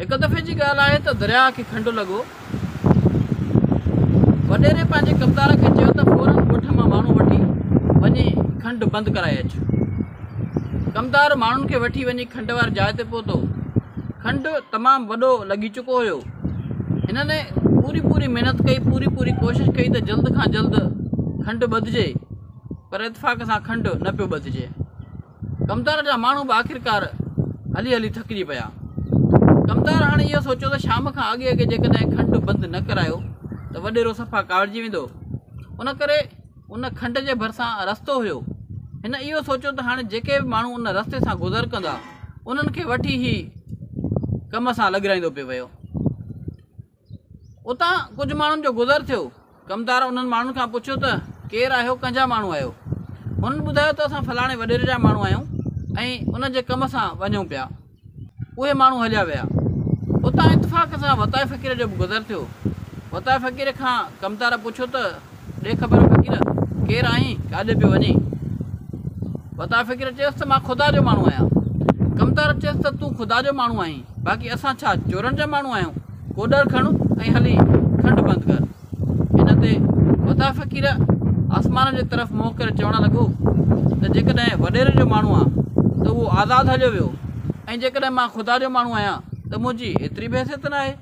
एक दफ़े जी ॻाल्हि आहे त दरिया खे खंडु लॻो। वॾेरे पंहिंजे कमदार खे चयो त फौरन ॻोठ मां माण्हू वठी वञी खंडु बंदि कराए अच। कमदार माण्हुनि खे वठी वञी खंड वारी जाइ ते पहुतो। खंडु तमामु वॾो लॻी चुको हुयो। हिनने पूरी महिनत कई, पूरी कोशिशि कई त जल्द खां जल्द खंडु ॿधिजे, पर इतफ़ाक़ सां खंडु न पियो ॿधिजे। कमदार जा माण्हू बि आख़िरकार हली थकिजी पिया। कमदार हाणे इहो सोचियो त शाम खां अॻे जेकॾहिं खंडु बंदि न करायो त वॾेरो सफ़ा कावड़िजी वेंदो। उन करे उन खंड जे भरिसां रस्तो हुयो। हिन इहो सोचियो त हाणे जेके बि माण्हू उन रस्ते सां गुज़र कंदा उन्हनि खे वठी ई कम सां लॻाईंदो पियो वियो। उतां कुझु माण्हुनि जो गुज़र थियो। कमदार उन्हनि माण्हुनि खां पुछियो त केरु आहियो, कंहिंजा माण्हू आहियो? हुननि ॿुधायो त असां फलाणे वॾेरे जा माण्हू आहियूं ऐं उन जे कम सां वञूं पिया। उहे माण्हू हलिया विया। उतां इतफ़ाक़ सां वताए फ़क़ीर जो बि गुज़र थियो। वताए फ़क़ीर खां कमदार पुछियो त ॾे ख़बर फ़क़ीर, केरु आहीं, काॾे पियो वञीं? वताए फ़क़ीर चयसि त मां ख़ुदा जो माण्हू आहियां। कमदार चयसि त तूं ख़ुदा जो माण्हू आहीं, बाक़ी असां छा चोरनि जा माण्हू आहियूं? कोॾर खण ऐं हली खंडु बंदि कर। हिन ते वताए फ़क़ीर आसमान जे तरफ़ मोह करे चवणु लॻो त जेकॾहिं वॾेरे जो माण्हू आहे त उहो आज़ादु हलियो वियो, ऐं जेकॾहिं मां ख़ुदा जो माण्हू आहियां त मुंहिंजी एतिरी बि हैसियत न आहे।